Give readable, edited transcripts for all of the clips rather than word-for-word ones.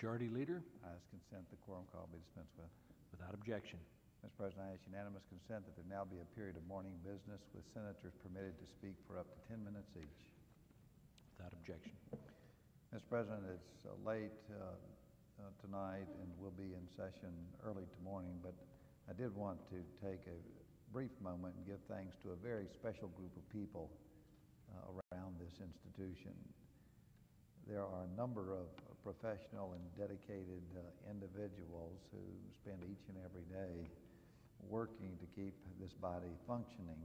Majority Leader, I ask consent the quorum call be dispensed with. without objection. Mr. President, I ask unanimous consent that there now be a period of morning business with senators permitted to speak for up to 10 minutes each. Without objection. Mr. President, it's late tonight and we'll be in session early tomorrow, but I did want to take a brief moment and give thanks to a very special group of people around this institution. There are a number of professional and dedicated individuals who spend each and every day working to keep this body functioning.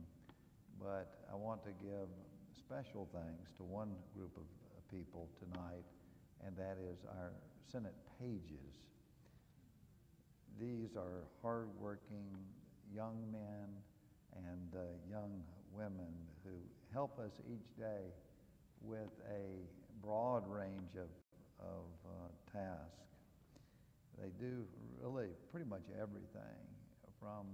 But I want to give special thanks to one group of people tonight, and that is our Senate pages. These are hardworking young men and young women who help us each day with a broad range of tasks. They do really pretty much everything from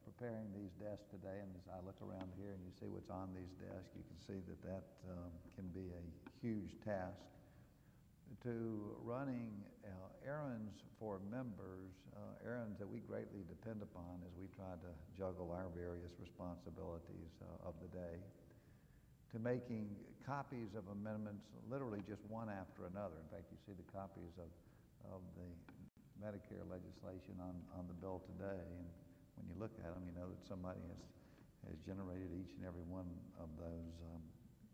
preparing these desks today, and as I look around here and you see what's on these desks, you can see that can be a huge task, to running errands for members, errands that we greatly depend upon as we try to juggle our various responsibilities of the day, to making copies of amendments literally just one after another. In fact, you see the copies of the Medicare legislation on the bill today, and when you look at them, you know that somebody has generated each and every one of those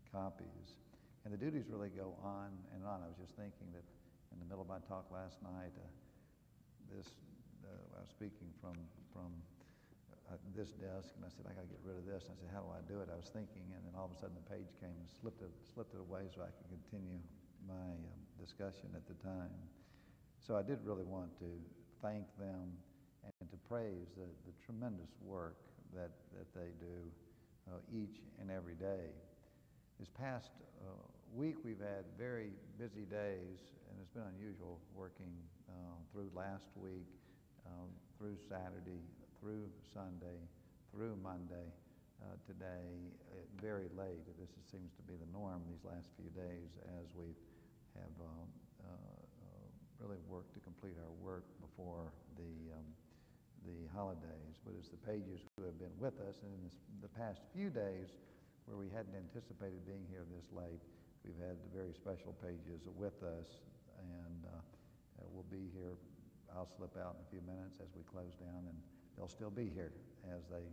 copies. And the duties really go on and on. I was just thinking that in the middle of my talk last night, I was speaking from this desk, and I said, I got to get rid of this. And I said, how do I do it? I was thinking, and then all of a sudden the page came and slipped it away so I could continue my discussion at the time. So I did really want to thank them and to praise the tremendous work that they do each and every day. This past week we've had very busy days, and it's been unusual working through last week, through Saturday, through Sunday, through Monday, today, very late. This seems to be the norm these last few days as we have really worked to complete our work before the holidays. But it's the pages who have been with us, and in the past few days where we hadn't anticipated being here this late, we've had very special pages with us, and we'll be here. I'll slip out in a few minutes as we close down, and they'll still be here as they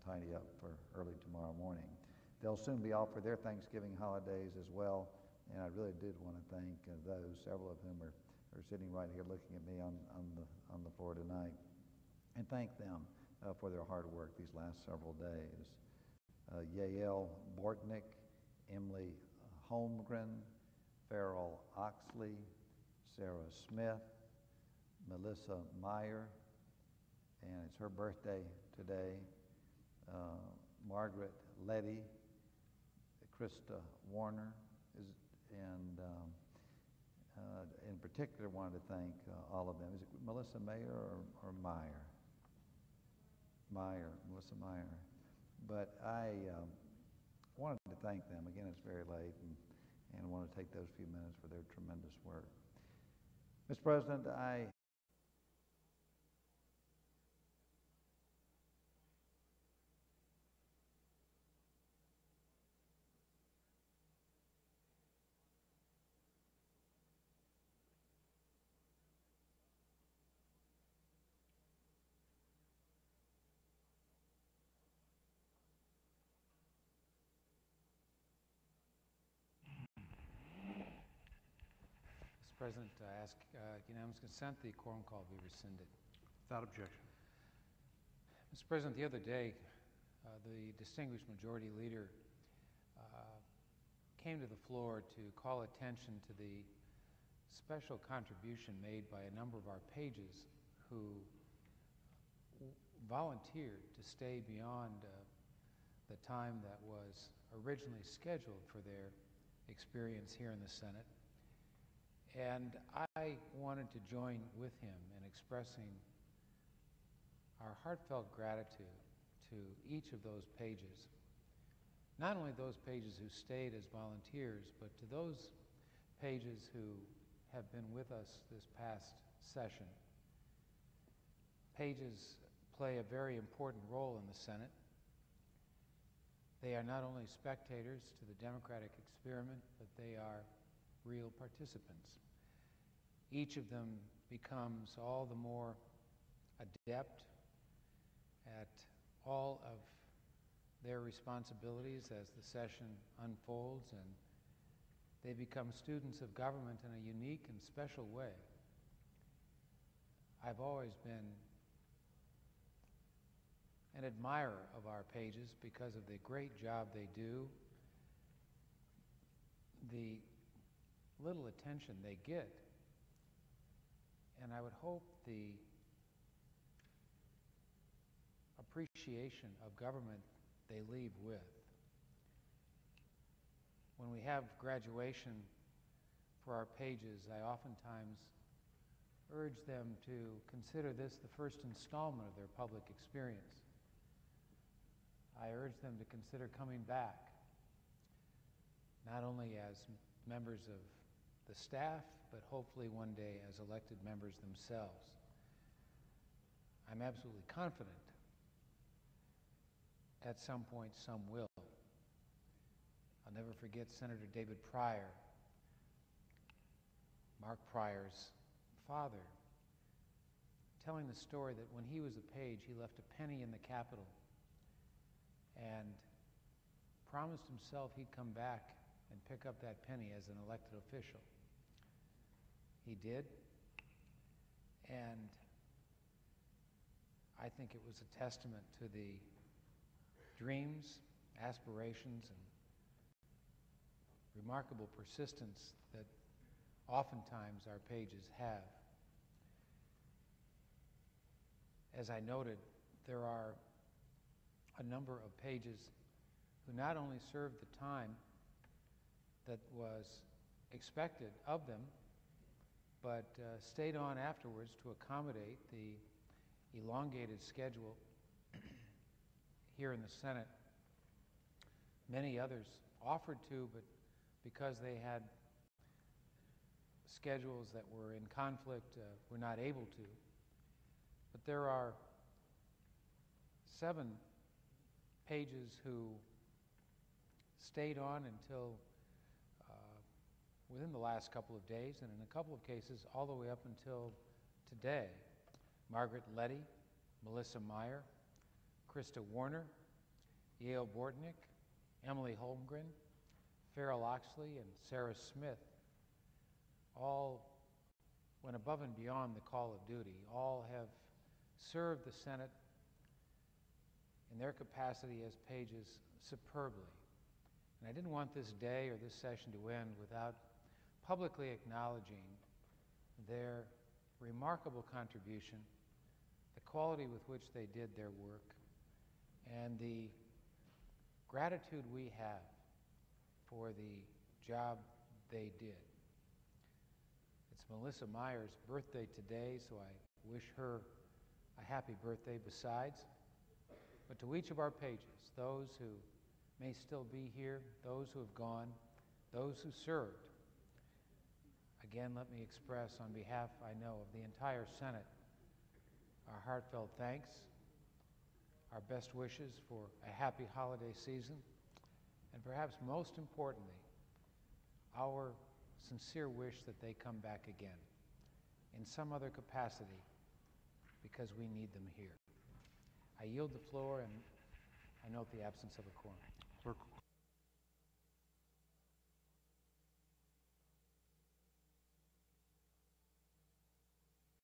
tidy up for early tomorrow morning. They'll soon be off for their Thanksgiving holidays as well, and I really did want to thank those, several of whom are sitting right here looking at me on the floor tonight, and thank them for their hard work these last several days. Yael Bortnick, Emily Holmgren, Farrell Oxley, Sarah Smith, Melissa Meyer, and it's her birthday today, Margaret Letty, Krista Warner, and in particular wanted to thank all of them. Is it Melissa Mayer or Meyer? Meyer, Melissa Meyer. But I wanted to thank them. Again, it's very late, and I want to take those few minutes for their tremendous work. Mr. President, Mr. President, I ask unanimous consent the quorum call be rescinded. Without objection. Mr. President, the other day, the distinguished majority leader came to the floor to call attention to the special contribution made by a number of our pages who volunteered to stay beyond the time that was originally scheduled for their experience here in the Senate. And I wanted to join with him in expressing our heartfelt gratitude to each of those pages. Not only those pages who stayed as volunteers, but to those pages who have been with us this past session. Pages play a very important role in the Senate. They are not only spectators to the democratic experiment, but they are real participants. Each of them becomes all the more adept at all of their responsibilities as the session unfolds, and they become students of government in a unique and special way. I've always been an admirer of our pages because of the great job they do, the little attention they get, and I would hope the appreciation of government they leave with. When we have graduation for our pages, I oftentimes urge them to consider this the first installment of their public experience. I urge them to consider coming back, not only as members of the staff, but hopefully one day as elected members themselves. I'm absolutely confident at some point some will. I'll never forget Senator David Pryor, Mark Pryor's father, telling the story that when he was a page, he left a penny in the Capitol and promised himself he'd come back and pick up that penny as an elected official. He did, and I think it was a testament to the dreams, aspirations, and remarkable persistence that oftentimes our pages have. As I noted, there are a number of pages who not only served the time that was expected of them, but stayed on afterwards to accommodate the elongated schedule here in the Senate. Many others offered to, but because they had schedules that were in conflict, were not able to. But there are 7 pages who stayed on until within the last couple of days, and in a couple of cases all the way up until today. Margaret Letty, Melissa Meyer, Krista Warner, Yale Bortnick, Emily Holmgren, Farrell Oxley, and Sarah Smith all went above and beyond the call of duty. All have served the Senate in their capacity as pages superbly. And I didn't want this day or this session to end without publicly acknowledging their remarkable contribution, the quality with which they did their work, and the gratitude we have for the job they did. It's Melissa Meyer's birthday today, so I wish her a happy birthday besides. But to each of our pages, those who may still be here, those who have gone, those who served, again, let me express on behalf, I know, of the entire Senate, our heartfelt thanks, our best wishes for a happy holiday season, and perhaps most importantly, our sincere wish that they come back again in some other capacity because we need them here. I yield the floor, and I note the absence of a quorum.